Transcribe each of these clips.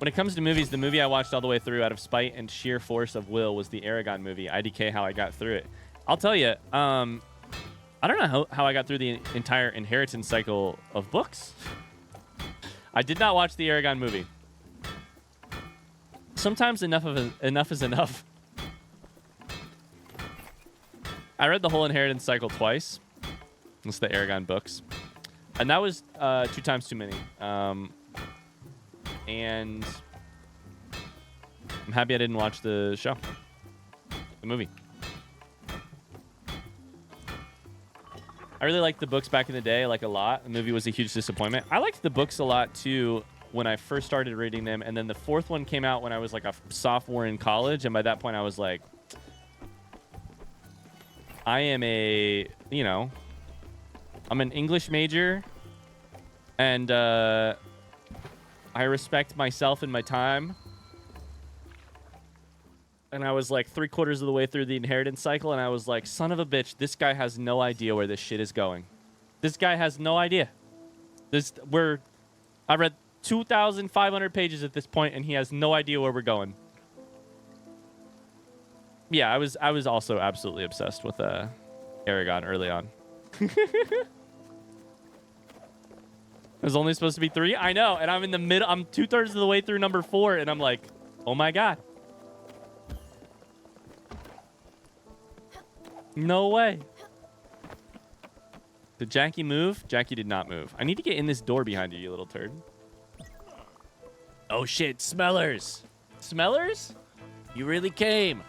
When it comes to movies, the movie I watched all the way through out of spite and sheer force of will was the Aragon movie. IDK, how I got through it. I'll tell you, I don't know how I got through the entire inheritance cycle of books. I did not watch the Aragon movie. Sometimes enough is enough. I read the whole inheritance cycle twice. It's the Aragon books. And that was 2 times too many. And I'm happy I didn't watch the show. The movie. I really liked the books back in the day, like a lot. The movie was a huge disappointment. I liked the books a lot, too, when I first started reading them. And then the 4th one came out when I was like a sophomore in college. And by that point, I was like, I am I'm an English major. And I respect myself and my time. And I was like 3/4 of the way through the inheritance cycle. And I was like, son of a bitch, this guy has no idea where this shit is going. This guy has no idea. I read 2,500 pages at this point, and he has no idea where we're going. Yeah, I was also absolutely obsessed with Aragon early on. It was only supposed to be 3. I know, and I'm in the middle. I'm 2/3 of the way through number 4, and I'm like, oh my god. No way. Did Jackie move? Jackie did not move. I need to get in this door behind you, you little turd. Oh shit, Smellers. Smellers? You really came.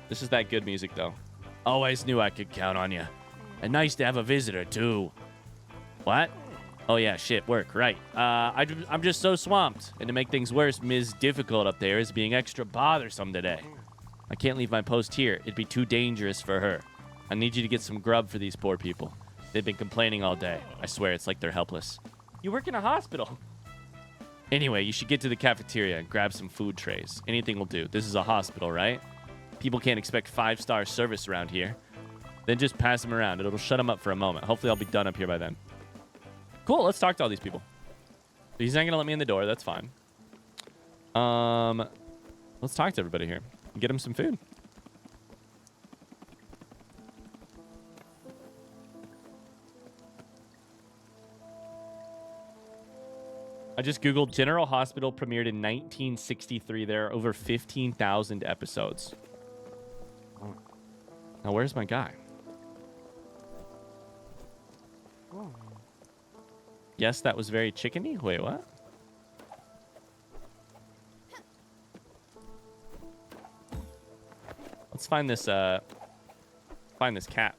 This is that good music, though. Always knew I could count on you. And nice to have a visitor, too. What? Oh, yeah, shit, work, right. I'm just so swamped. And to make things worse, Ms. Difficult up there is being extra bothersome today. I can't leave my post here. It'd be too dangerous for her. I need you to get some grub for these poor people. They've been complaining all day. I swear, it's like they're helpless. You work in a hospital. Anyway, you should get to the cafeteria and grab some food trays. Anything will do. This is a hospital, right? People can't expect 5-star service around here. Then just pass them around. It'll shut them up for a moment. Hopefully, I'll be done up here by then. Cool. Let's talk to all these people. He's not going to let me in the door. That's fine. Let's talk to everybody here. Get him some food. I just Googled General Hospital premiered in 1963. There are over 15,000 episodes. Now, where's my guy? Yes, that was very chickeny. Wait, what? Let's find this cat.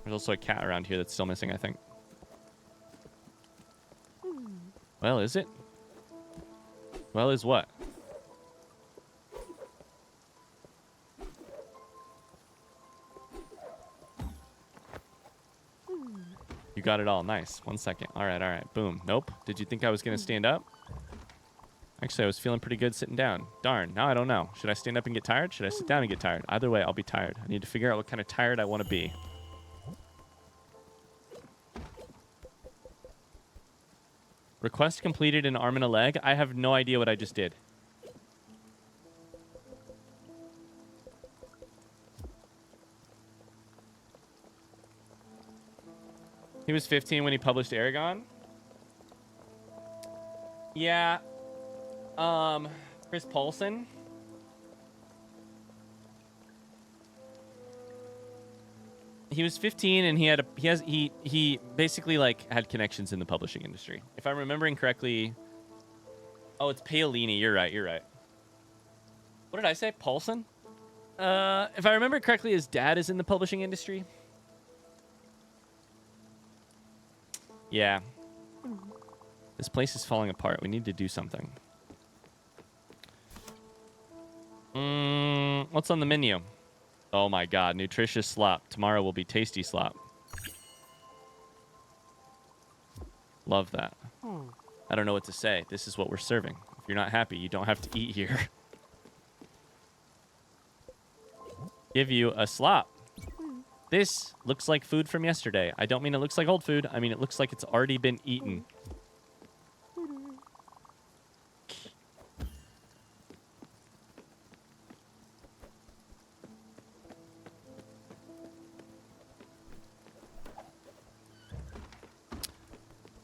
There's also a cat around here that's still missing, I think. Well, is it? Well, is what? You got it all. Nice. 1 second. All right, all right. Boom. Nope. Did you think I was going to stand up? Actually, I was feeling pretty good sitting down. Darn. Now I don't know. Should I stand up and get tired? Should I sit down and get tired? Either way, I'll be tired. I need to figure out what kind of tired I want to be. Request completed an arm and a leg. I have no idea what I just did. He was 15 when he published Aragon. Yeah. Chris Paulson. He was 15 and he basically like had connections in the publishing industry. If I'm remembering correctly. Oh, it's Paolini. You're right. You're right. What did I say? Paulson? If I remember correctly, his dad is in the publishing industry. Yeah. This place is falling apart. We need to do something. What's on the menu? Oh my god, nutritious slop. Tomorrow will be tasty slop. Love that. I don't know what to say. This is what we're serving. If you're not happy, you don't have to eat here. Give you a slop. This looks like food from yesterday. I don't mean it looks like old food. I mean it looks like it's already been eaten.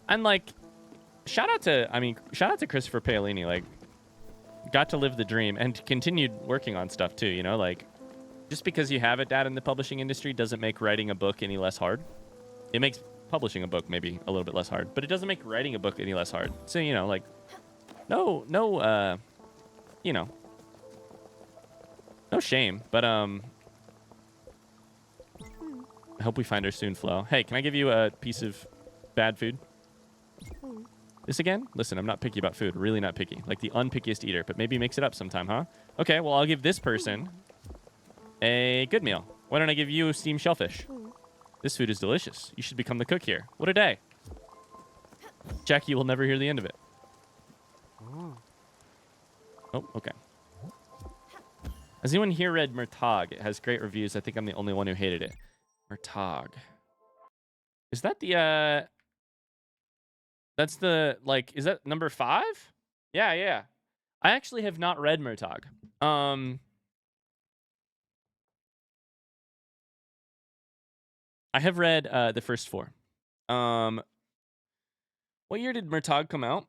And like, shout out to Christopher Paolini. Like, got to live the dream and continued working on stuff too. You know, like, just because you have a dad in the publishing industry doesn't make writing a book any less hard. It makes publishing a book maybe a little bit less hard, but it doesn't make writing a book any less hard. So, you know, like, you know, no shame, but I hope we find her soon, Flo. Hey, can I give you a piece of bad food? This again? Listen, I'm not picky about food. Really not picky. Like the unpickiest eater, but maybe mix it up sometime, huh? Okay, well, I'll give this person a good meal. Why don't I give you steamed shellfish? This food is delicious. You should become the cook here. What a day. Jackie will never hear the end of it. Oh, okay. Has anyone here read Murtagh? It has great reviews. I think I'm the only one who hated it. Murtagh. Is that the, that's the, like, is that number 5? Yeah, yeah. I actually have not read Murtagh. I have read the first 4. What year did Murtagh come out?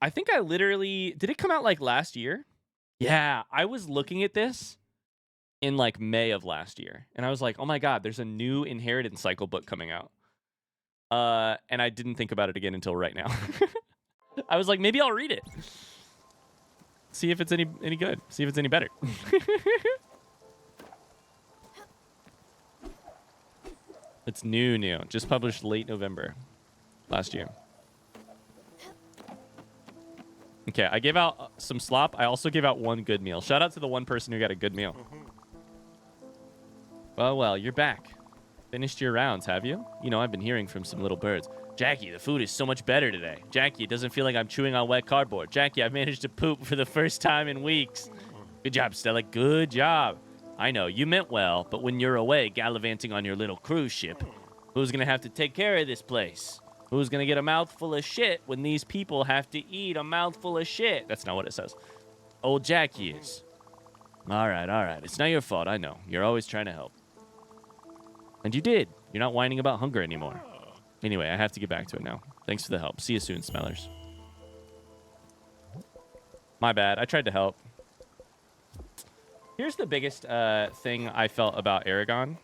I think I literally... Did it come out, like, last year? Yeah, I was looking at this in, like, May of last year. And I was like, oh, my God, there's a new Inheritance Cycle book coming out. And I didn't think about it again until right now. I was like, maybe I'll read it. See if it's any good. See if it's any better. It's new. Just published late November last year. Okay, I gave out some slop. I also gave out one good meal. Shout out to the one person who got a good meal. Well, you're back. Finished your rounds, have you? You know, I've been hearing from some little birds. Jackie, the food is so much better today. Jackie, it doesn't feel like I'm chewing on wet cardboard. Jackie, I've managed to poop for the first time in weeks. Good job, Stella. Good job. I know, you meant well, but when you're away gallivanting on your little cruise ship, who's going to have to take care of this place? Who's going to get a mouthful of shit when these people have to eat a mouthful of shit? That's not what it says. Old Jackie is. All right. It's not your fault, I know. You're always trying to help. And you did. You're not whining about hunger anymore. Anyway, I have to get back to it now. Thanks for the help. See you soon, Smellers. My bad. I tried to help. Here's the biggest thing I felt about Aragon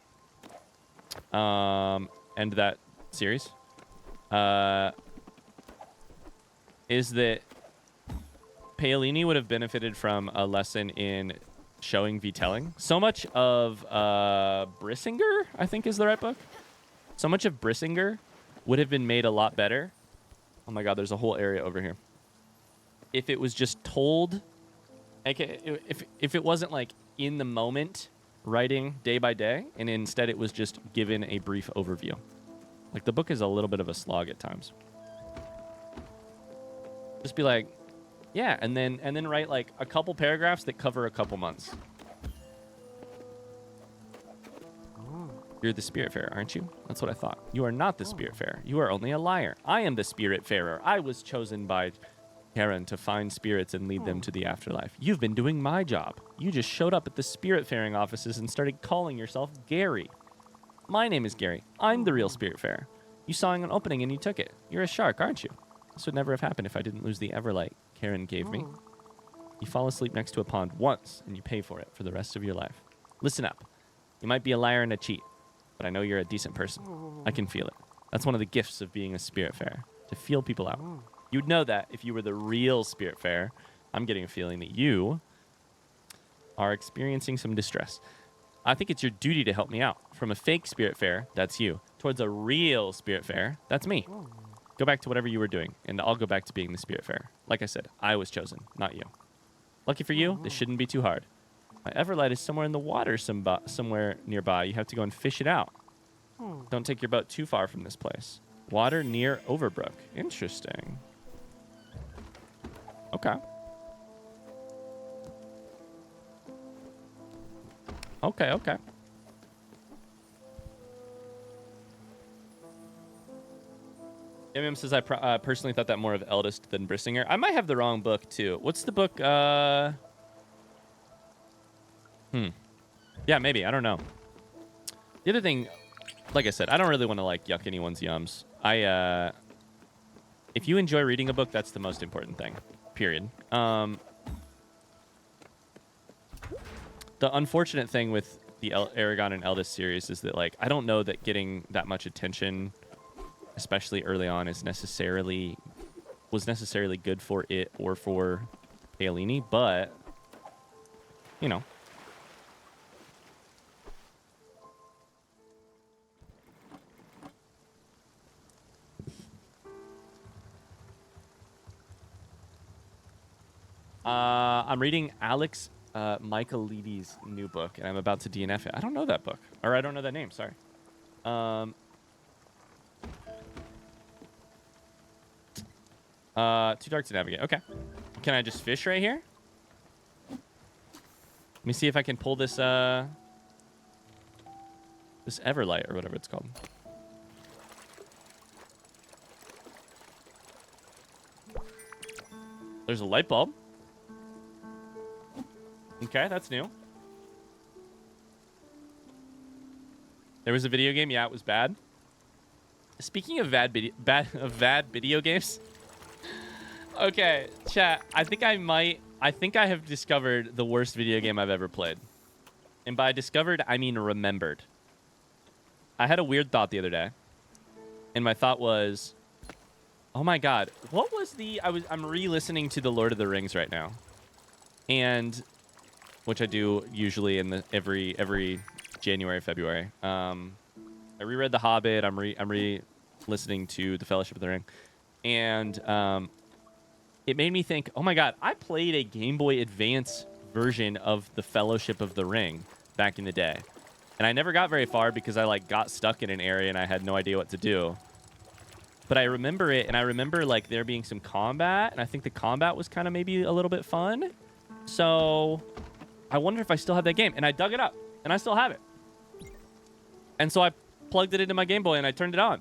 and that series. Is that Paolini would have benefited from a lesson in showing v telling. So much of Brissinger, I think is the right book. So much of Brissinger would have been made a lot better. Oh my God, there's a whole area over here. If it was just told, okay, if it wasn't like in the moment writing day by day, and instead it was just given a brief overview. Like the book is a little bit of a slog at times. Just be like, yeah, and then write like a couple paragraphs that cover a couple months. You're the Spiritfarer, aren't you? That's what I thought. You are not the Spiritfarer. You are only a liar. I am the Spiritfarer. I was chosen by Karen to find spirits and lead them to the afterlife. You've been doing my job. You just showed up at the Spiritfaring offices and started calling yourself Gary. My name is Gary. I'm the real Spiritfarer. You saw an opening and you took it. You're a shark, aren't you? This would never have happened if I didn't lose the Everlight Karen gave me. You fall asleep next to a pond once and you pay for it for the rest of your life. Listen up. You might be a liar and a cheat, but I know you're a decent person. I can feel it. That's one of the gifts of being a Spiritfarer, to feel people out. You'd know that if you were the real Spiritfarer. I'm getting a feeling that you are experiencing some distress. I think it's your duty to help me out. From a fake Spiritfarer, that's you, towards a real Spiritfarer, that's me. Go back to whatever you were doing, and I'll go back to being the Spiritfarer. Like I said, I was chosen, not you. Lucky for you, this shouldn't be too hard. My Everlight is somewhere in the water somewhere nearby. You have to go and fish it out. Don't take your boat too far from this place. Water near Overbrook. Interesting. Okay. Okay. MM says, I personally thought that more of Eldest than Brissinger. I might have the wrong book, too. What's the book? Yeah, maybe. I don't know. The other thing, like I said, I don't really want to like yuck anyone's yums. If you enjoy reading a book, that's the most important thing. Period. The unfortunate thing with the Aragon and Eldest series is that like I don't know that getting that much attention, especially early on, was necessarily good for it or for Paolini, but you know. I'm reading Alex Michaelides' new book, and I'm about to DNF it. I don't know that book, or I don't know that name. Sorry. Too dark to navigate. Okay. Can I just fish right here? Let me see if I can pull this this Everlight or whatever it's called. There's a light bulb. Okay, that's new. There was a video game. Yeah, it was bad. Speaking of bad video games. Okay, chat. I think I have discovered the worst video game I've ever played. And by discovered, I mean remembered. I had a weird thought the other day. And my thought was, oh my god, what was I'm re-listening to The Lord of the Rings right now. And which I do usually in every January, February. I reread The Hobbit. I'm re-listening to The Fellowship of the Ring. And it made me think, oh my god, I played a Game Boy Advance version of The Fellowship of the Ring back in the day. And I never got very far because I like got stuck in an area and I had no idea what to do. But I remember it, and I remember like there being some combat, and I think the combat was kind of maybe a little bit fun. So I wonder if I still have that game. And I dug it up, and I still have it. And so I plugged it into my Game Boy, and I turned it on.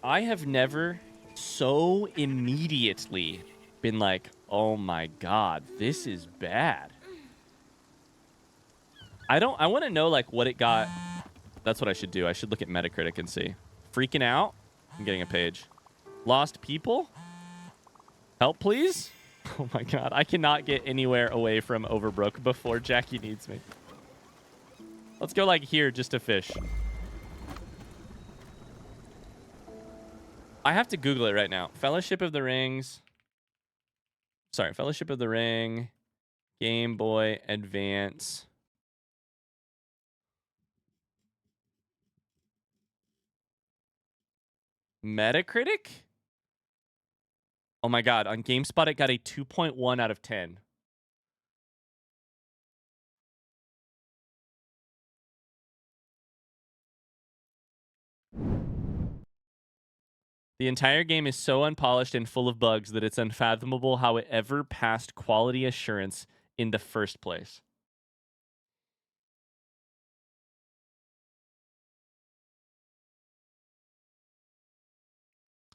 I have never so immediately been like, oh my god, this is bad. I want to know like what it got. That's what I should do. I should look at Metacritic and see. Freaking out. I'm getting a page. Lost people? Help, please? Oh my god. I cannot get anywhere away from Overbrook before Jackie needs me. Let's go like here just to fish. I have to Google it right now. Fellowship of the Rings. Sorry, Fellowship of the Ring. Game Boy Advance. Metacritic? Oh my god, on GameSpot it got a 2.1 out of 10. The entire game is so unpolished and full of bugs that it's unfathomable how it ever passed quality assurance in the first place.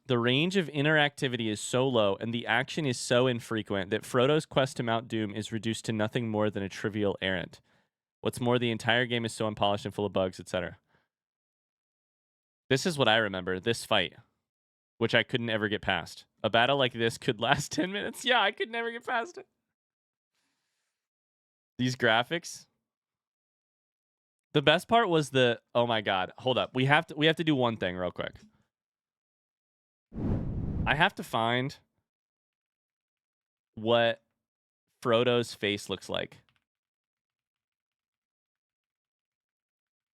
The range of interactivity is so low, and the action is so infrequent that Frodo's quest to Mount Doom is reduced to nothing more than a trivial errand. What's more, the entire game is so unpolished and full of bugs, etc. This is what I remember, this fight, which I couldn't ever get past. A battle like this could last 10 minutes. Yeah, I could never get past it. These graphics. The best part was the, oh my god, hold up. We have to do one thing real quick. I have to find what Frodo's face looks like.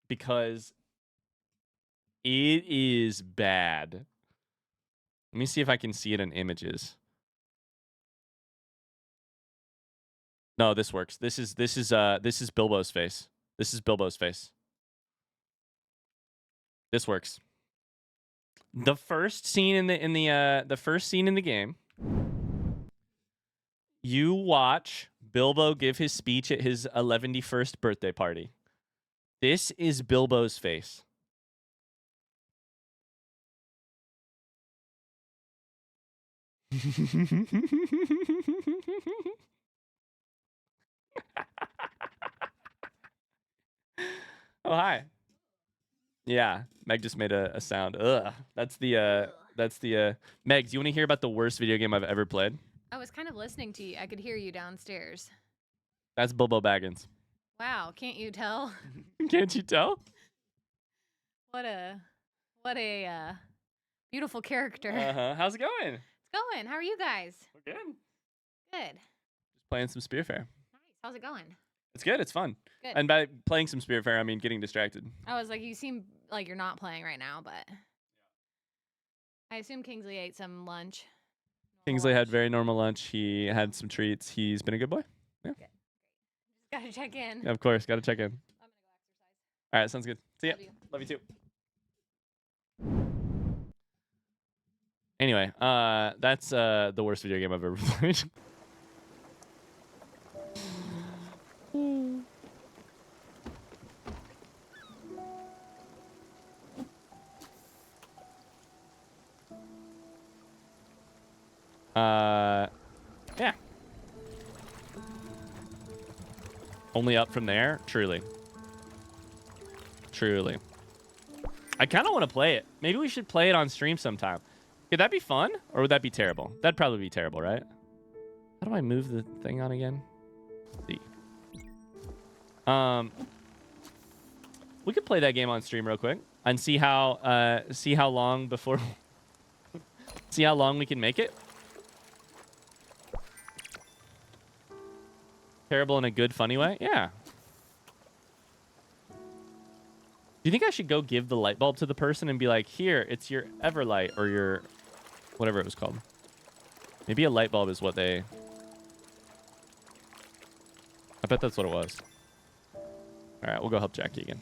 Because it is bad. Let me see if I can see it in images. No, this works. This is Bilbo's face. This is Bilbo's face. This works. The first scene in the first scene in the game, you watch Bilbo give his speech at his 11st birthday party. This is Bilbo's face. Oh, hi. Yeah, Meg just made a sound. Ugh. That's the Meg, do you want to hear about the worst video game I've ever played? I was kind of listening to you. I could hear you downstairs. That's Bilbo Baggins. Wow, can't you tell? Can't you tell? What a beautiful character. Uh-huh. How's it going? It's going. How are you guys? We're good. Good. Just playing some Spiritfarer. Nice. How's it going? It's good. It's fun. Good. And by playing some Spiritfarer, I mean getting distracted. I was like, you seem like you're not playing right now, but I assume Kingsley ate some lunch. Kingsley had very normal lunch. He had some treats. He's been a good boy. Yeah. Good. Gotta check in. Yeah, of course. Got to check in. I'm gonna go exercise. All right. Sounds good. See ya. Love you. Love you too. Anyway, that's the worst video game I've ever played. Yeah. Only up from there? Truly. Truly. I kind of want to play it. Maybe we should play it on stream sometime. Could that be fun? Or would that be terrible? That'd probably be terrible, right? How do I move the thing on again? See. We could play that game on stream real quick and see how long before see how long we can make it. Terrible in a good, funny way? Yeah. Do you think I should go give the light bulb to the person and be like, here, it's your Everlight or your whatever it was called? Maybe a light bulb is what they... I bet that's what it was. All right, we'll go help Jackie again.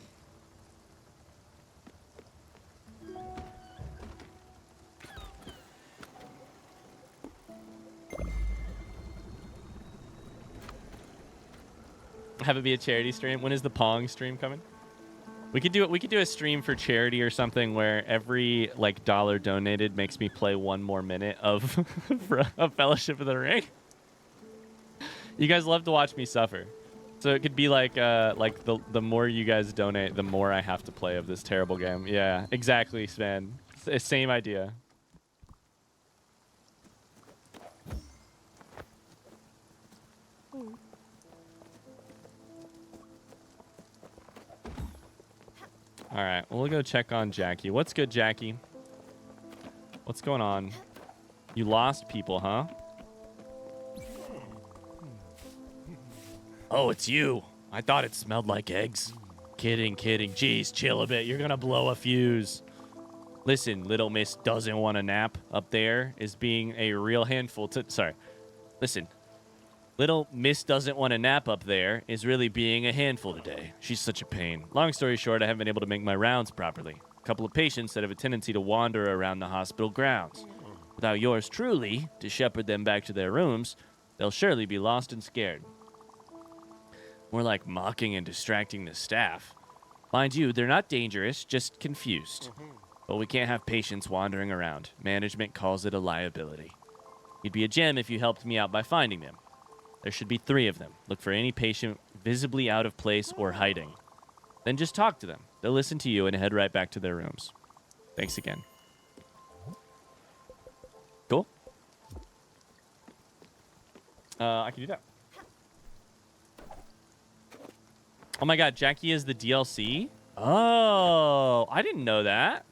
Have it be a charity stream. When is the Pong stream coming? We could do it. We could do a stream for charity or something where every like dollar donated makes me play one more minute of of Fellowship of the Ring. You guys love to watch me suffer, so it could be like the more you guys donate, the more I have to play of this terrible game. Yeah, exactly, Sven. Same idea. All right, we'll go check on Jackie. What's good, Jackie? What's going on? You lost people, huh? Oh, it's you. I thought it smelled like eggs. Kidding, kidding. Jeez, chill a bit. You're gonna blow a fuse. Listen, little miss doesn't want a nap up there is being a real handful to... Sorry. Listen. Little Miss doesn't want a nap up there is really being a handful today. She's such a pain. Long story short, I haven't been able to make my rounds properly. A couple of patients that have a tendency to wander around the hospital grounds. Without yours truly to shepherd them back to their rooms, they'll surely be lost and scared. More like mocking and distracting the staff. Mind you, they're not dangerous, just confused. But we can't have patients wandering around. Management calls it a liability. You'd be a gem if you helped me out by finding them. There should be 3 of them. Look for any patient visibly out of place or hiding. Then just talk to them. They'll listen to you and head right back to their rooms. Thanks again. Cool. I can do that. Oh my god, Jackie is the DLC? Oh, I didn't know that.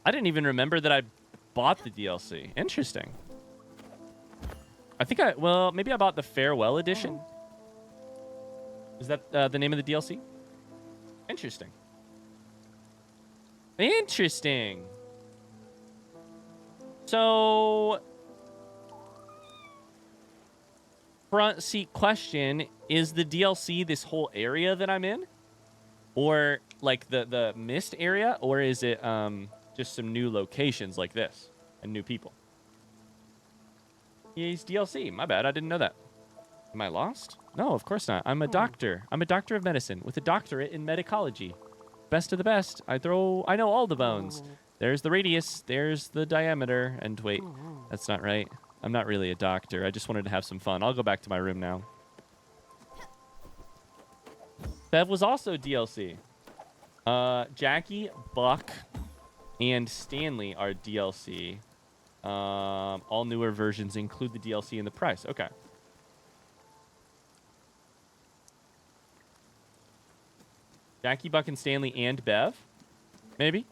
I didn't even remember that I bought the DLC. Interesting. I think maybe I bought the Farewell Edition. Is that the name of the DLC? Interesting. Interesting. So, front seat question, is the DLC this whole area that I'm in? Or like the mist area? Or is it just some new locations like this and new people? He's DLC. My bad. I didn't know that. Am I lost? No, of course not. I'm a doctor. I'm a doctor of medicine with a doctorate in medicology. Best of the best. I know all the bones. There's the radius. There's the diameter. And wait, that's not right. I'm not really a doctor. I just wanted to have some fun. I'll go back to my room now. Bev was also DLC. Jackie, Buck, and Stanley are DLC. All newer versions include the DLC in the price. Okay. Jackie, Buck, and Stanley, and Bev? Maybe?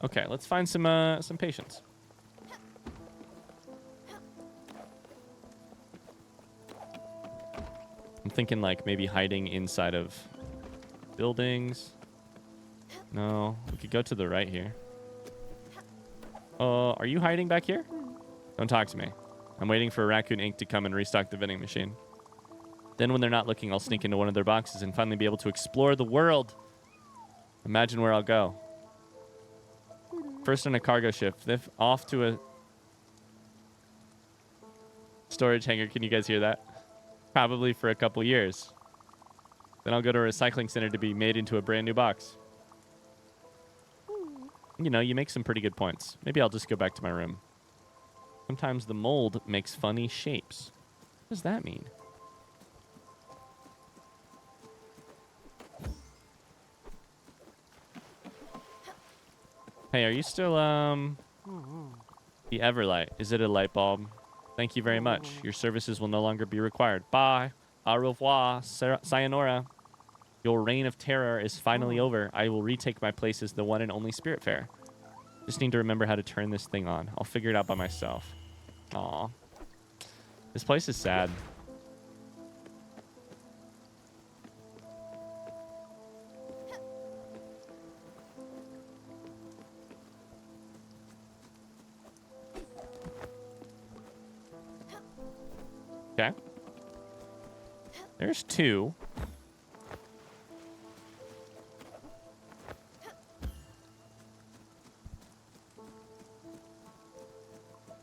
Okay, let's find some patience. I'm thinking like maybe hiding inside of buildings. No, we could go to the right here. Are you hiding back here? Don't talk to me. I'm waiting for Raccoon Inc. to come and restock the vending machine. Then when they're not looking, I'll sneak into one of their boxes and finally be able to explore the world. Imagine where I'll go. First on a cargo ship, then off to a storage hangar. Can you guys hear that? Probably for a couple years. Then I'll go to a recycling center to be made into a brand new box. You know, you make some pretty good points. Maybe I'll just go back to my room. Sometimes the mold makes funny shapes. What does that mean? Hey, are you still, the Everlight? Is it a light bulb? Thank you very much. Your services will no longer be required. Bye. Au revoir. Sayonara. Your reign of terror is finally over. I will retake my place as the one and only Spiritfarer. Just need to remember how to turn this thing on. I'll figure it out by myself. Aw. This place is sad. Okay. There's two.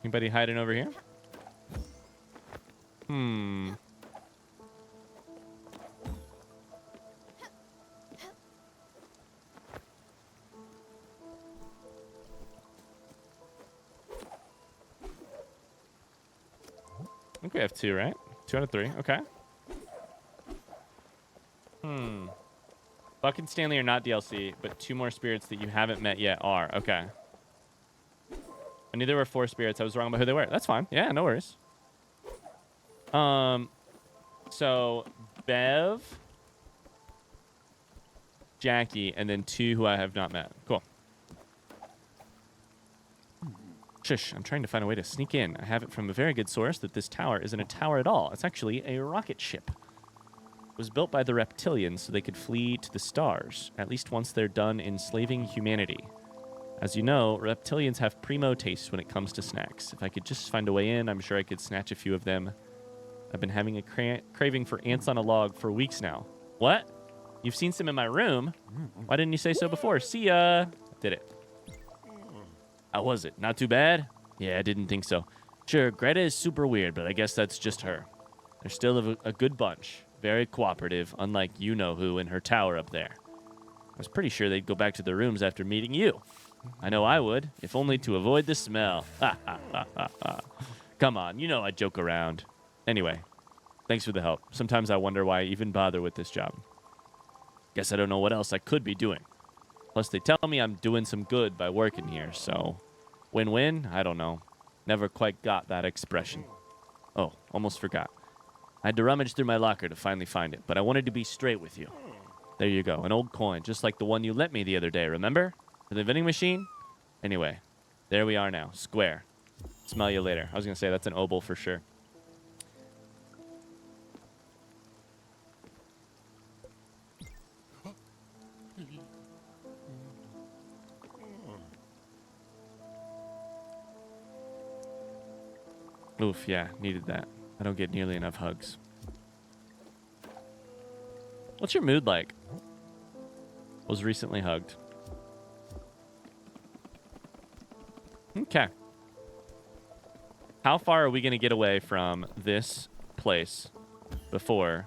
Anybody hiding over here? Hmm. I think we have two, right? 2 out of 3. Okay. Buck and Stanley are not DLC, but 2 more spirits that you haven't met yet are. Okay. I knew there were 4 spirits. I was wrong about who they were. That's fine. Yeah, no worries. So Bev, Jackie, and then 2 who I have not met. Cool. Shush, I'm trying to find a way to sneak in. I have it from a very good source that this tower isn't a tower at all. It's actually a rocket ship. It was built by the reptilians so they could flee to the stars, at least once they're done enslaving humanity. As you know, reptilians have primo taste when it comes to snacks. If I could just find a way in, I'm sure I could snatch a few of them. I've been having a craving for ants on a log for weeks now. What? You've seen some in my room? Why didn't you say so before? See ya! Did it. How was it? Not too bad? Yeah, I didn't think so. Sure, Greta is super weird, but I guess that's just her. They're still a good bunch. Very cooperative, unlike you-know-who in her tower up there. I was pretty sure they'd go back to their rooms after meeting you. I know I would, if only to avoid the smell. Ha, ha, ha, ha, ha. Come on, you know I joke around. Anyway, thanks for the help. Sometimes I wonder why I even bother with this job. Guess I don't know what else I could be doing. Plus, they tell me I'm doing some good by working here, so... Win-win? I don't know. Never quite got that expression. Oh, almost forgot. I had to rummage through my locker to finally find it, but I wanted to be straight with you. There you go, an old coin, just like the one you lent me the other day, remember? For the vending machine? Anyway, there we are now, square. Smell you later. I was going to say, that's an obol for sure. Oof, yeah, needed that. I don't get nearly enough hugs. What's your mood like? Was recently hugged. Okay. How far are we going to get away from this place before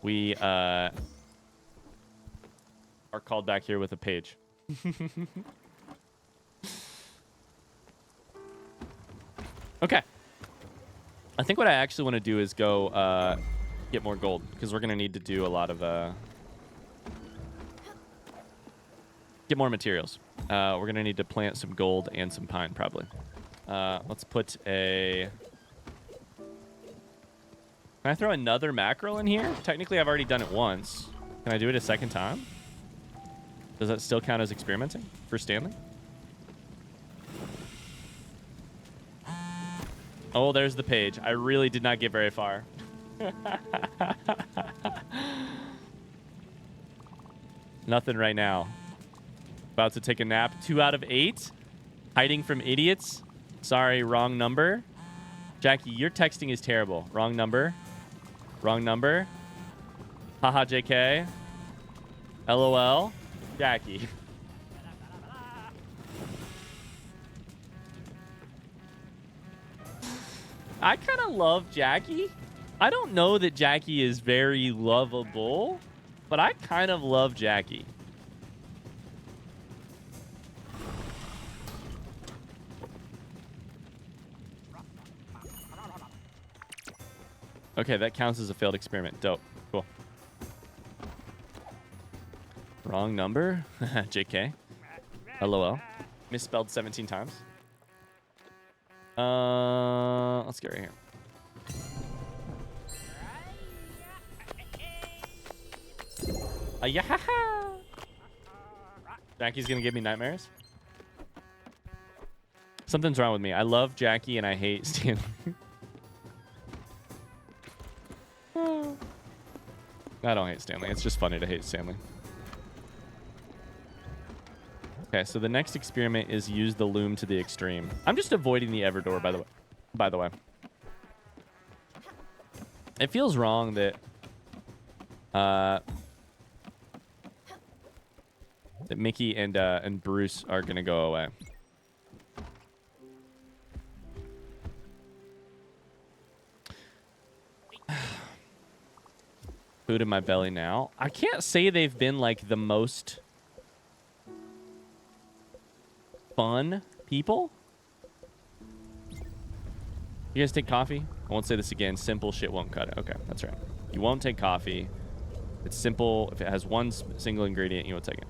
we are called back here with a page? Okay. I think what I actually want to do is go get more gold because we're going to need to do a lot of get more materials. We're going to need to plant some gold and some pine probably. Let's put a... Can I throw another mackerel in here? Technically, I've already done it once. Can I do it a second time? Does that still count as experimenting for Stanley? Oh, there's the page. I really did not get very far. Nothing right now. About to take a nap. 2 out of 8. Hiding from idiots. Sorry, wrong number. Jackie, your texting is terrible. Wrong number. Wrong number. Haha, JK. LOL. Jackie. I kind of love Jackie. I don't know that Jackie is very lovable, but I kind of love Jackie. Okay, that counts as a failed experiment. Dope. Cool. Wrong number. JK. LOL. Misspelled 17 times. Let's get right here. Yeah. Jackie's gonna give me nightmares. Something's wrong with me. I love Jackie and I hate Stanley. I don't hate Stanley. It's just funny to hate Stanley. Okay, so the next experiment is use the loom to the extreme. I'm just avoiding the Everdoor, by the way. It feels wrong that that Mickey and Bruce are gonna go away. Food in my belly now. I can't say they've been like the most fun people. You guys take coffee? I won't say this again. Simple shit won't cut it. Okay, that's right. You won't take coffee. It's simple. If it has one single ingredient, you won't take it.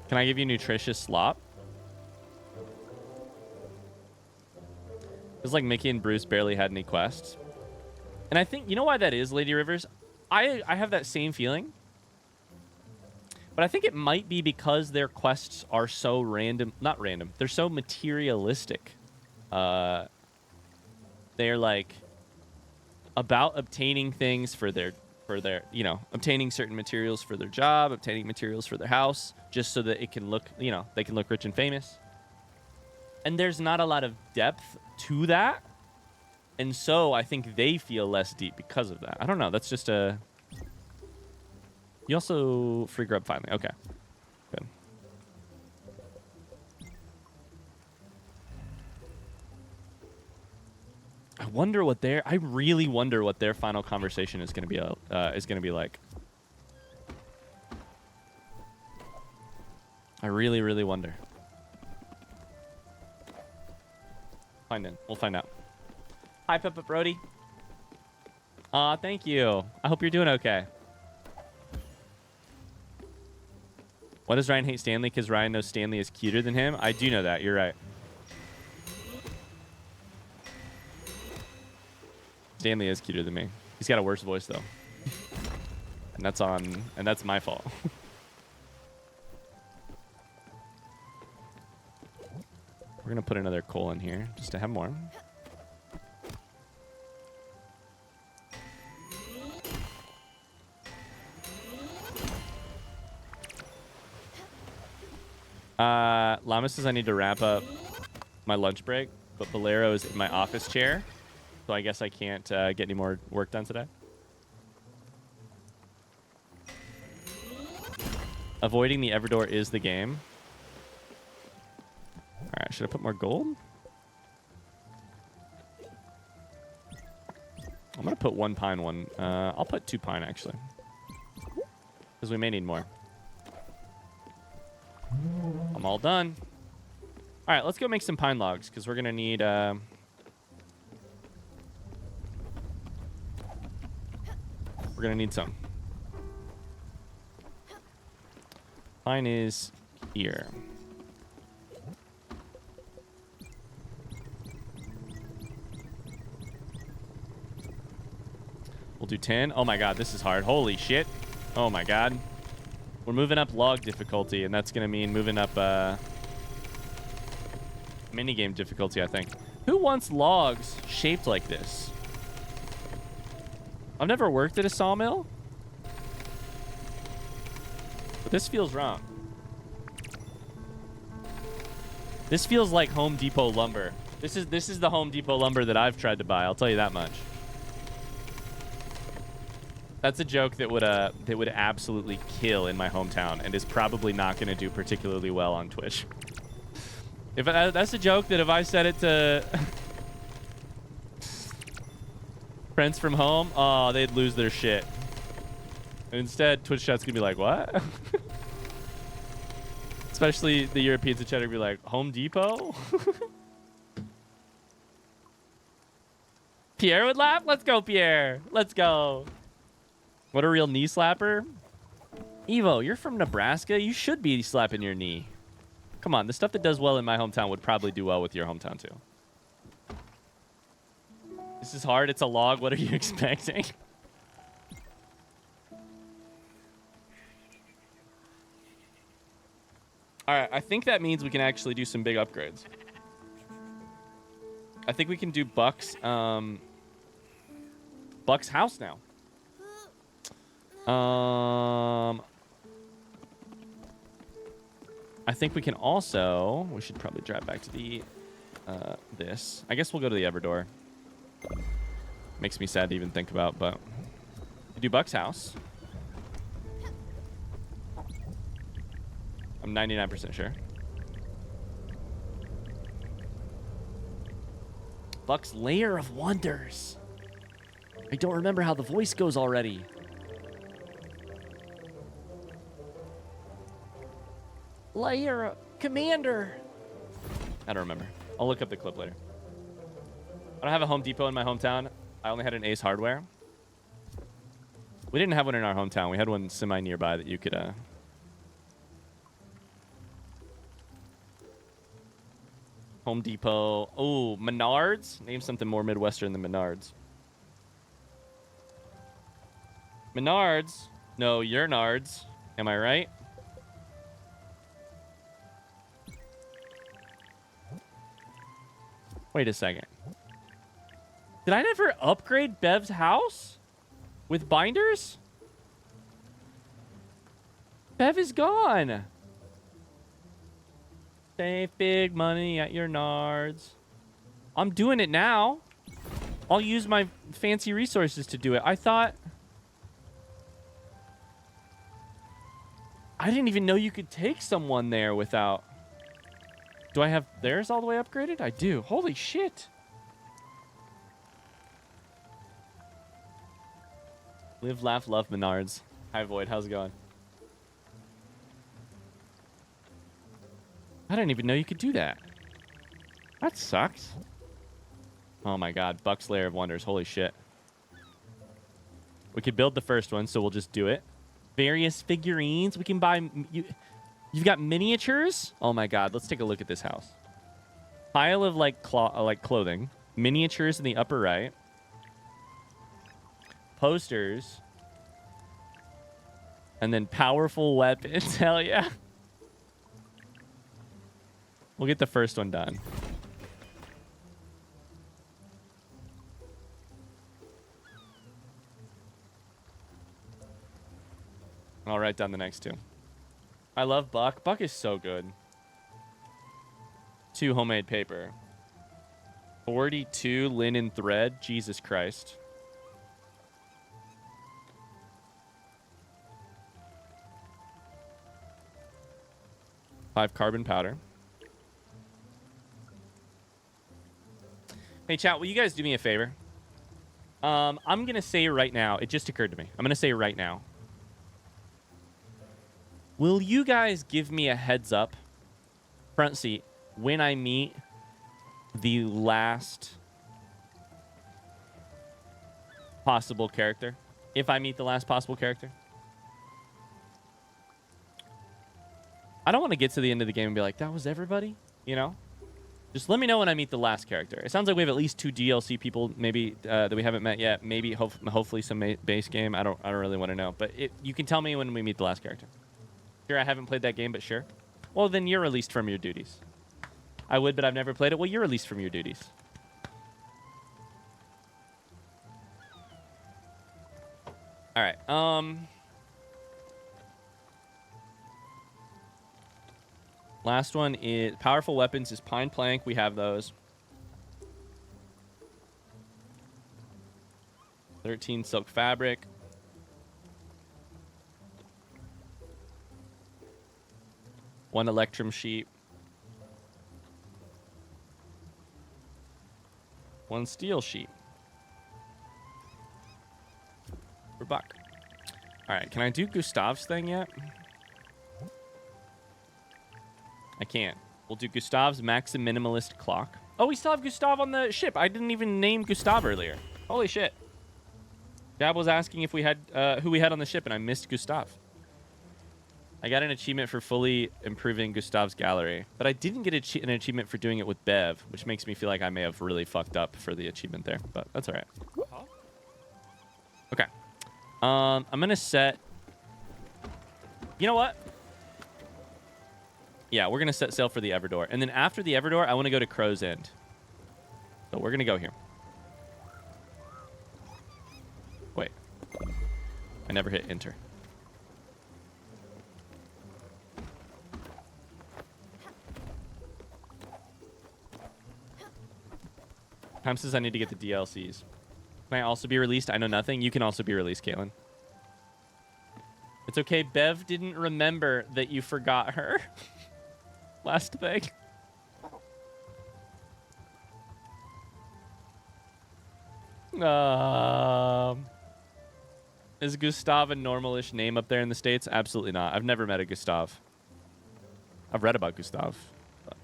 Can I give you nutritious slop? It's like Mickey and Bruce barely had any quests. And I think, you know why that is, Lady Rivers? I have that same feeling. But I think it might be because their quests are so random. Not random. They're so materialistic. They're like about obtaining things for their, you know, obtaining certain materials for their job, obtaining materials for their house, just so that it can look, you know, they can look rich and famous. And there's not a lot of depth to that. And so I think they feel less deep because of that. I don't know. That's just a... You also free grub finally. Okay. Good. I really wonder what their final conversation is going to be like. I really, really wonder. We'll find out. Hi, Peppa Brody. Aw, thank you. I hope you're doing okay. Why does Ryan hate Stanley? Because Ryan knows Stanley is cuter than him. I do know that. You're right. Stanley is cuter than me. He's got a worse voice though. And that's my fault. We're gonna put another coal in here just to have more. Llama says I need to wrap up my lunch break, but Bolero is in my office chair, so I guess I can't get any more work done today. Avoiding the Everdoor is the game. All right, should I put more gold? I'm gonna put one pine one. I'll put 2 pine actually, because we may need more. I'm all done. All right, let's go make some pine logs because we're gonna need. We're gonna need some. Pine is here. We'll do 10. Oh my god, this is hard. Holy shit. Oh my god. We're moving up log difficulty, and that's gonna mean moving up minigame difficulty, I think. Who wants logs shaped like this? I've never worked at a sawmill, but this feels wrong. This feels like Home Depot lumber. This is the Home Depot lumber that I've tried to buy. I'll tell you that much. That's a joke that would absolutely kill in my hometown and is probably not going to do particularly well on Twitch. That's a joke that if I said it to friends from home, oh, they'd lose their shit. Instead, Twitch chat's gonna be like, what? Especially the Europeans in chat are gonna be like, Home Depot? Pierre would laugh? Let's go, Pierre. Let's go. What a real knee slapper. Evo, you're from Nebraska. You should be slapping your knee. Come on, the stuff that does well in my hometown would probably do well with your hometown too. This is hard. It's a log. What are you expecting? All right, I think that means we can actually do some big upgrades. I think we can do Buck's house now. I think we can also... We should probably drive back to the... this. I guess we'll go to the Everdor. Makes me sad to even think about, but... Do Buck's house. I'm 99% sure. Buck's Lair of Wonders. I don't remember how the voice goes already. Lair Commander. I don't remember. I'll look up the clip later. I don't have a Home Depot in my hometown. I only had an Ace Hardware. We didn't have one in our hometown. We had one semi-nearby that you could... Home Depot. Oh, Menards? Name something more Midwestern than Menards. Menards? No, you're Nards. Am I right? Wait a second. Did I never upgrade Bev's house? With binders? Bev is gone. Save big money at your Nards. I'm doing it now. I'll use my fancy resources to do it. I thought... I didn't even know you could take someone there without... Do I have theirs all the way upgraded? I do. Holy shit. Live, laugh, love Menards. Hi, Void. How's it going? I didn't even know you could do that. That sucks. Oh my god. Buck's Lair of Wonders. Holy shit. We could build the first one, so we'll just do it. Various figurines. We can buy... You've got miniatures? Oh my god. Let's take a look at this house. Pile of like clothing. Miniatures in the upper right. Posters. And then powerful weapons. Hell yeah. We'll get the first one done. I'll write down the next two. I love Buck. Buck is so good. 2 homemade paper. 42 linen thread. Jesus Christ. Five carbon powder. Hey, chat, will you guys do me a favor? I'm going to say right now, it just occurred to me. I'm going to say right now. Will you guys give me a heads up? Front seat. when I meet the last possible character. If I meet the last possible character. I don't want to get to the end of the game and be like, that was everybody, you know? Just let me know when I meet the last character. It sounds like we have at least 2 DLC people, maybe that we haven't met yet. Maybe, hopefully, some base game. I don't really want to know, but you can tell me when we meet the last character. Sure, I haven't played that game, but sure. Well, then you're released from your duties. I would, but I've never played it. Well, you're released from your duties. All right. Last one is powerful weapons is pine plank. We have those. 13 silk fabric. One electrum sheet. One steel sheet. We're back. All right, can I do Gustav's thing yet? I can't. We'll do Gustav's Maxim Minimalist Clock. Oh, we still have Gustav on the ship. I didn't even name Gustav earlier. Holy shit. Dab was asking if we had who we had on the ship, and I missed Gustav. I got an achievement for fully improving Gustav's gallery, but I didn't get an achievement for doing it with Bev, which makes me feel like I may have really fucked up for the achievement there, but that's all right. Okay. I'm going to set... You know what? Yeah, we're going to set sail for the Everdor. And then after the Everdor, I want to go to Crow's End. So we're going to go here. Wait. I never hit enter. Time says I need to get the DLCs. Can I also be released? I know nothing. You can also be released, Caitlin. It's okay. Bev didn't remember that you forgot her. Last thing. Is Gustav a normalish name up there in the States? Absolutely not. I've never met a Gustav. I've read about Gustav. But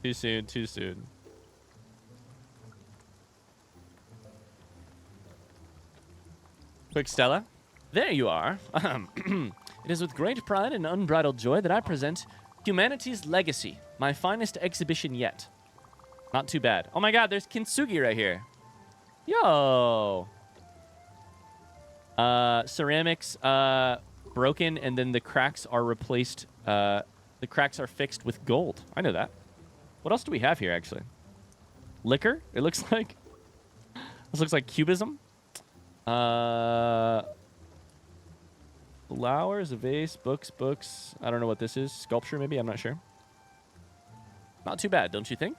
too soon, too soon. Quick, Stella. There you are. It is with great pride and unbridled joy that I present Humanity's Legacy, my finest exhibition yet. Not too bad. Oh my god, there's Kintsugi right here. Yo. Ceramics broken, and then the cracks are replaced. The cracks are fixed with gold. I know that. What else do we have here, actually? Liquor? It looks like... This looks like cubism. Flowers, a vase, books. I don't know what this is. Sculpture, maybe? I'm not sure. Not too bad, don't you think?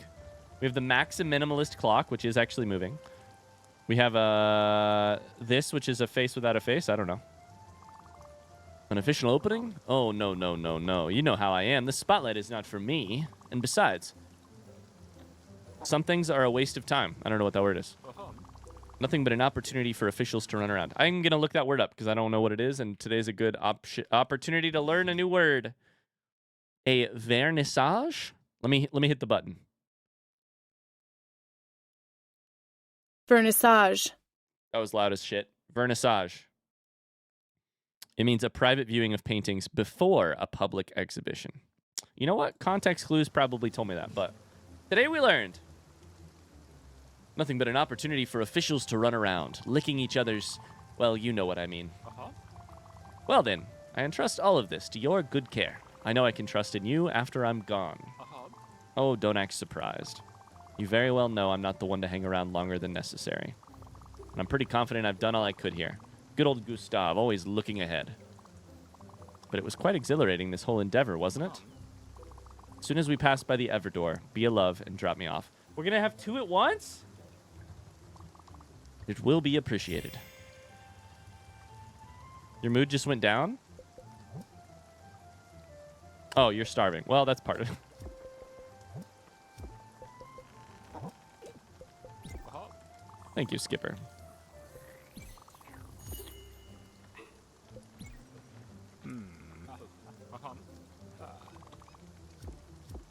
We have the Maxim Minimalist Clock, which is actually moving. We have this, which is a face without a face. I don't know. An official opening? Oh, no. You know how I am. The spotlight is not for me. And besides, some things are a waste of time. I don't know what that word is. Nothing but an opportunity for officials to run around. I'm going to look that word up because I don't know what it is, and today's a good opportunity to learn a new word. A vernissage? Let me hit the button. Vernissage. That was loud as shit. Vernissage. It means a private viewing of paintings before a public exhibition. You know what? Context clues probably told me that, but today we learned nothing but an opportunity for officials to run around, licking each other's... Well, you know what I mean. Well then, I entrust all of this to your good care. I know I can trust in you after I'm gone. Oh, don't act surprised. You very well know I'm not the one to hang around longer than necessary. And I'm pretty confident I've done all I could here. Good old Gustav, always looking ahead. But it was quite exhilarating, this whole endeavor, wasn't it? As soon as we pass by the Everdor, be a love and drop me off. We're gonna have 2 at once? It will be appreciated. Your mood just went down? Oh, you're starving. Well, that's part of it. Thank you, Skipper.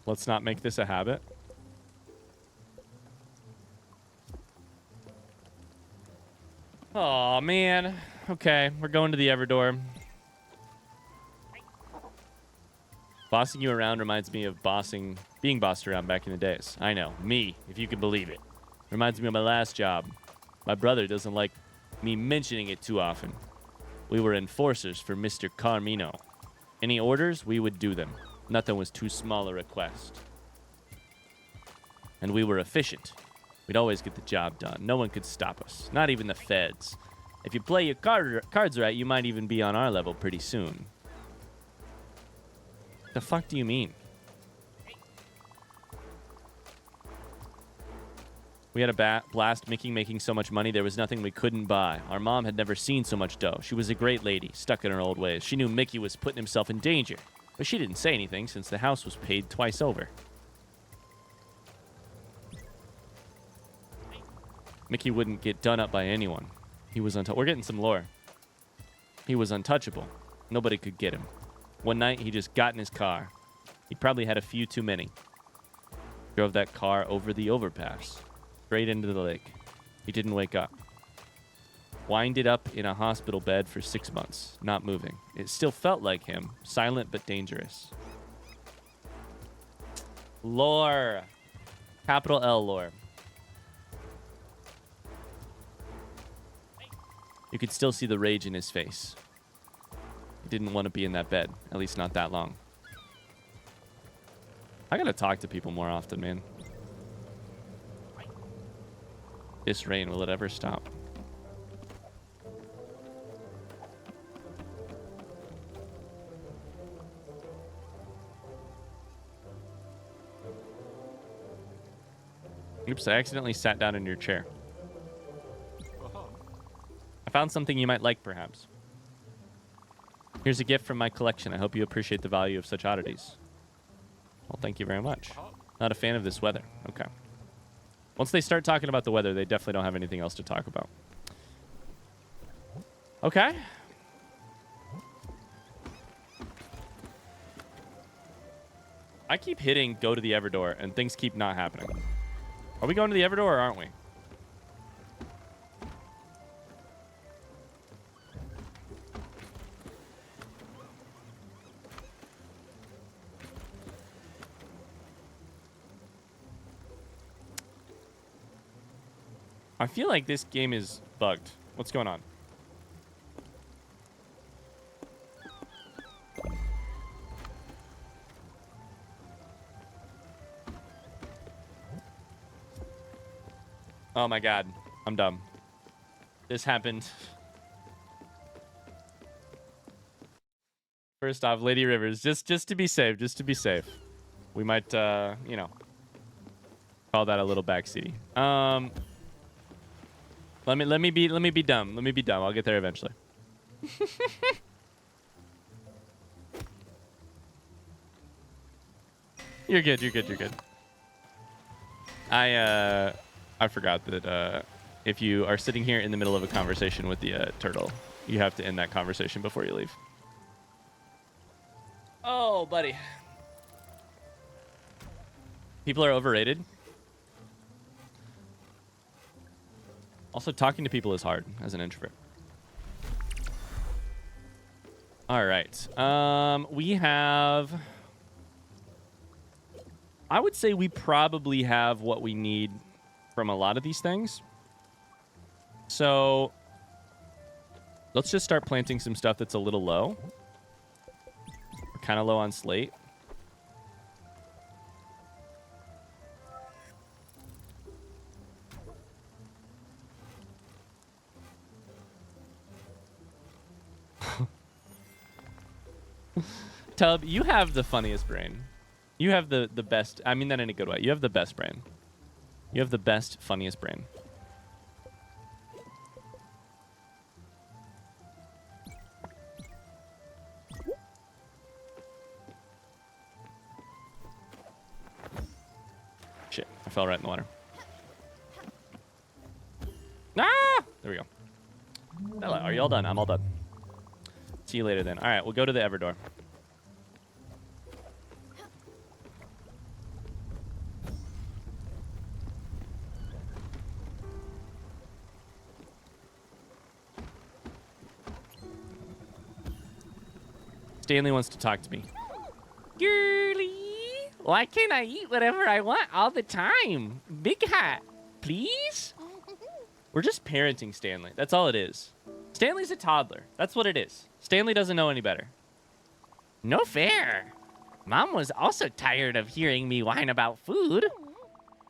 Let's not make this a habit. Oh, man. Okay, we're going to the Everdore. Bossing you around reminds me of being bossed around back in the days. I know, me, if you can believe it. Reminds me of my last job. My brother doesn't like me mentioning it too often. We were enforcers for Mr. Carmino. Any orders, we would do them. Nothing was too small a request. And we were efficient. We'd always get the job done. No one could stop us, not even the feds. If you play your cards right, you might even be on our level pretty soon. The fuck do you mean? We had a blast making so much money, there was nothing we couldn't buy. Our mom had never seen so much dough. She was a great lady, stuck in her old ways. She knew Mickey was putting himself in danger, but she didn't say anything since the house was paid twice over. Mickey wouldn't get done up by anyone. He was we're getting some lore. He was untouchable. Nobody could get him. One night, he just got in his car. He probably had a few too many. Drove that car over the overpass. Straight into the lake. He didn't wake up. Winded up in a hospital bed for 6 months, not moving. It still felt like him, silent but dangerous. Lore. Capital L lore. You could still see the rage in his face. He didn't want to be in that bed, at least not that long. I gotta talk to people more often, man. This rain, will it ever stop? Oops, I accidentally sat down in your chair. I found something you might like, perhaps. Here's a gift from my collection. I hope you appreciate the value of such oddities. Well, thank you very much. Not a fan of this weather. Okay. Once they start talking about the weather, they definitely don't have anything else to talk about. Okay. I keep hitting go to the Everdore, and things keep not happening. Are we going to the Everdore, or aren't we? I feel like this game is bugged. What's going on? Oh my god. I'm dumb. This happened. First off, Lady Rivers, just to be safe, we might you know, call that a little backseaty. Let me be dumb. I'll get there eventually. You're good. I forgot that if you are sitting here in the middle of a conversation with the turtle, you have to end that conversation before you leave. Oh, buddy. People are overrated. Also, talking to people is hard as an introvert. All right. We have... I would say we probably have what we need from a lot of these things. So let's just start planting some stuff that's a little low. We're kind of low on slate. Tub, you have the funniest brain. You have the best. I mean that in a good way. You have the best brain. You have the best, funniest brain. Shit, I fell right in the water. Ah! There we go. Stella, are you all done? I'm all done. See you later then. All right, we'll go to the Everdore. Stanley wants to talk to me. Girly, why can't I eat whatever I want all the time? Big hat, please? We're just parenting Stanley. That's all it is. Stanley's a toddler. That's what it is. Stanley doesn't know any better. No fair. Mom was also tired of hearing me whine about food.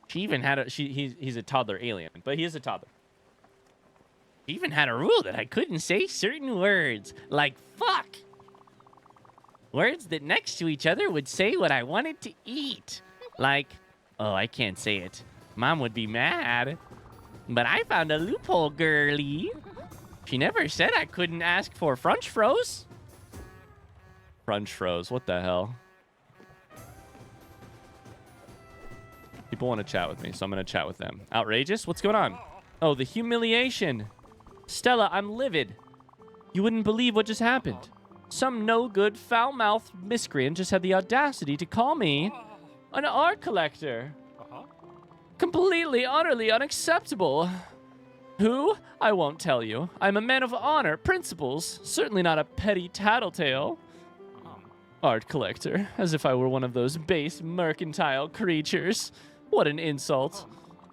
She even had a... He's a toddler alien, but he is a toddler. She even had a rule that I couldn't say certain words, like fuck. Words that next to each other would say what I wanted to eat. Like, oh, I can't say it. Mom would be mad. But I found a loophole, girly. She never said I couldn't ask for French fries. French fries, what the hell? People want to chat with me, so I'm going to chat with them. Outrageous? What's going on? Oh, the humiliation. Stella, I'm livid. You wouldn't believe what just happened. Some no-good, foul-mouthed miscreant just had the audacity to call me an art collector. Completely, utterly unacceptable. Who? I won't tell you. I'm a man of honor, principles, certainly not a petty tattletale. Art collector, as if I were one of those base mercantile creatures. What an insult.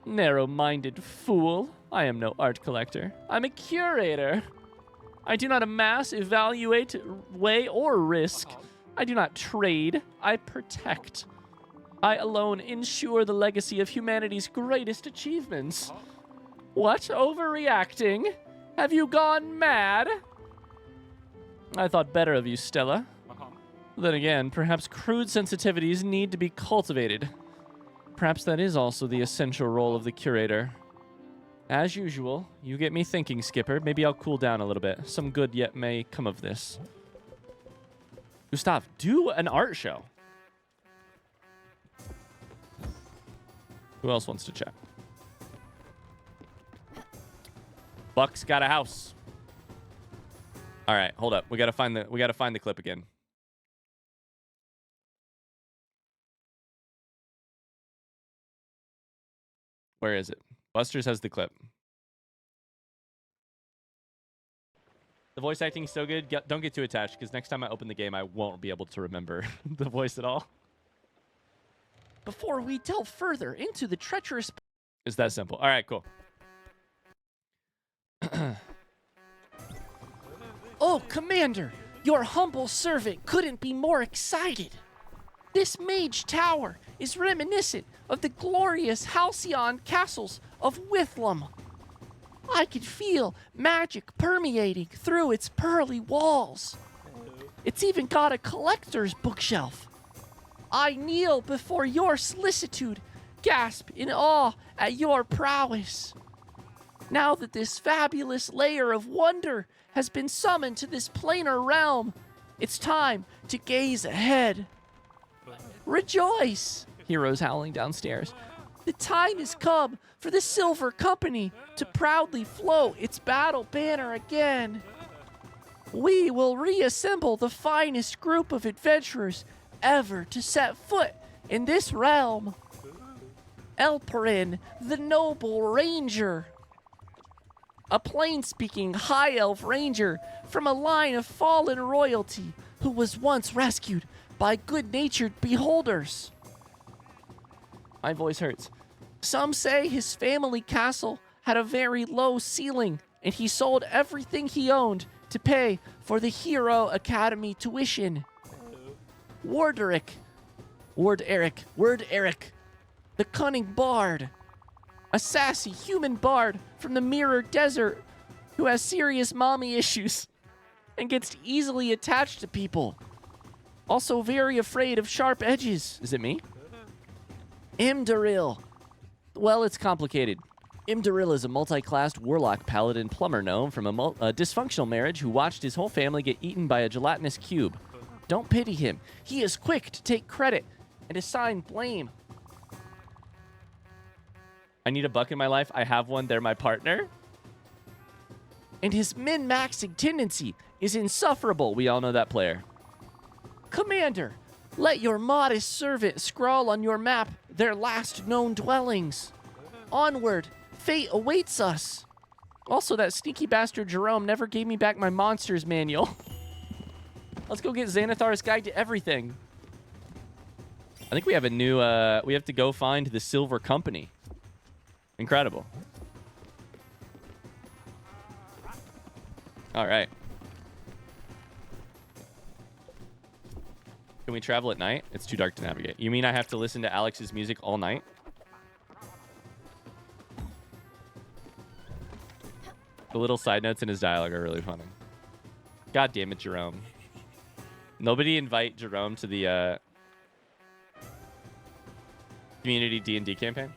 Narrow-minded fool. I am no art collector. I'm a curator. I do not amass, evaluate, weigh, or risk. I do not trade. I protect. I alone ensure the legacy of humanity's greatest achievements. What? Overreacting? Have you gone mad? I thought better of you, Stella. Then again, perhaps crude sensitivities need to be cultivated. Perhaps that is also the essential role of the curator. As usual, you get me thinking, Skipper. Maybe I'll cool down a little bit. Some good yet may come of this. Gustav, do an art show. Who else wants to chat? Buck's got a house. All right, hold up. We gotta find the clip again. Where is it? Buster's has the clip. The voice acting is so good. Don't get too attached, because next time I open the game, I won't be able to remember the voice at all. Before we delve further into the treacherous... It's that simple. All right, cool. Oh, Commander! Your humble servant couldn't be more excited. This mage tower is reminiscent of the glorious halcyon castles of Withlam. I could feel magic permeating through its pearly walls. It's even got a collector's bookshelf. I kneel before your solicitude, gasp in awe at your prowess. Now that this fabulous layer of wonder has been summoned to this planar realm, it's time to gaze ahead. Rejoice, heroes howling downstairs. The time has come for the Silver Company to proudly float its battle banner again. We will reassemble the finest group of adventurers ever to set foot in this realm. Elperin, the noble ranger. A plain-speaking high elf ranger from a line of fallen royalty who was once rescued by good-natured beholders. My voice hurts. Some say his family castle had a very low ceiling, and he sold everything he owned to pay for the Hero Academy tuition. Ward Eric, the cunning bard. A sassy human bard from the Mirror Desert who has serious mommy issues and gets easily attached to people. Also very afraid of sharp edges. Is it me? Imdaril. Well, it's complicated. Imdaril is a multi-classed warlock paladin plumber gnome from a dysfunctional marriage who watched his whole family get eaten by a gelatinous cube. Don't pity him. He is quick to take credit and assign blame. I need a buck in my life. I have one. They're my partner. And his min-maxing tendency is insufferable. We all know that player. Commander, let your modest servant scrawl on your map their last known dwellings. Onward, fate awaits us. Also, that sneaky bastard Jerome never gave me back my monsters manual. Let's go get Xanathar's Guide to Everything. I think we have a new, we have to go find the Silver Company. Incredible. All right. Can we travel at night? It's too dark to navigate. You mean I have to listen to Alex's music all night? The little side notes in his dialogue are really funny. God damn it, Jerome. Nobody invite Jerome to the community D&D campaign?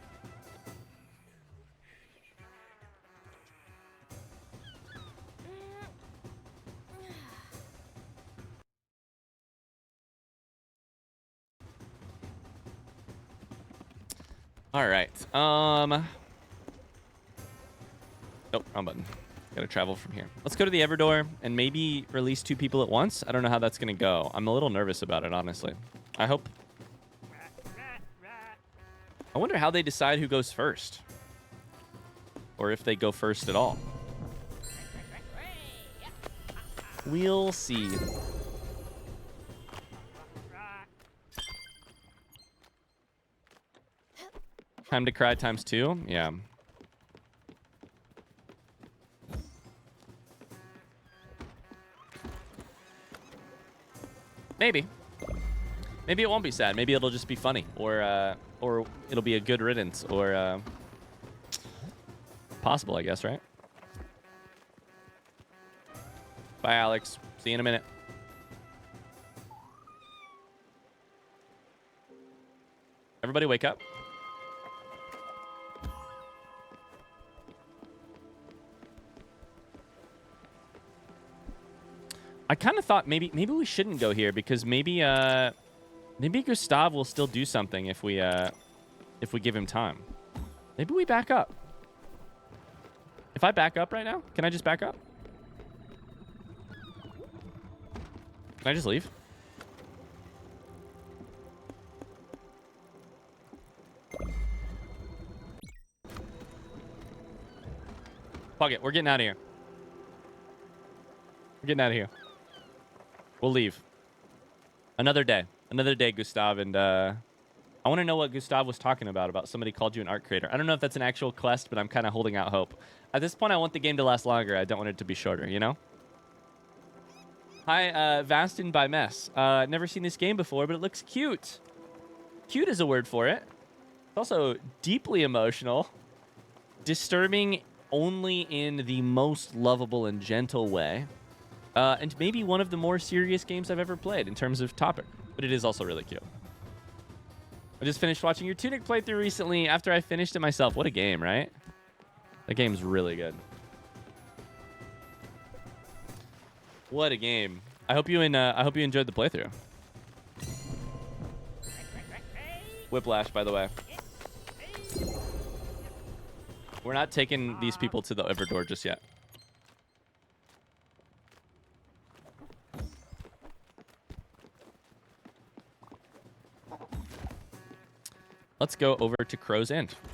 All right. Nope, wrong button. Gotta travel from here. Let's go to the Everdor and maybe release 2 people at once. I don't know how that's gonna go. I'm a little nervous about it, honestly. I hope. I wonder how they decide who goes first. Or if they go first at all. We'll see. Time to cry times 2? Yeah. Maybe. Maybe it won't be sad. Maybe it'll just be funny. Or it'll be a good riddance. Or, possible, I guess, right? Bye, Alex. See you in a minute. Everybody wake up. I kind of thought maybe we shouldn't go here because maybe Gustav will still do something if we give him time. Maybe we back up. If I back up right now, can I just back up? Can I just leave? Fuck it, we're getting out of here. We're getting out of here. We'll leave. Another day, Gustav, and I want to know what Gustav was talking about somebody called you an art creator. I don't know if that's an actual quest, but I'm kind of holding out hope. At this point, I want the game to last longer. I don't want it to be shorter, you know? Hi, Vastin by Mess. Never seen this game before, but it looks cute. Cute is a word for it. It's also deeply emotional. Disturbing only in the most lovable and gentle way. And maybe one of the more serious games I've ever played in terms of topic. But it is also really cute. I just finished watching your Tunic playthrough recently after I finished it myself. What a game, right? That game's really good. What a game. I hope you enjoyed the playthrough. Whiplash, by the way. We're not taking these people to the Everdor just yet. Let's go over to Crow's End.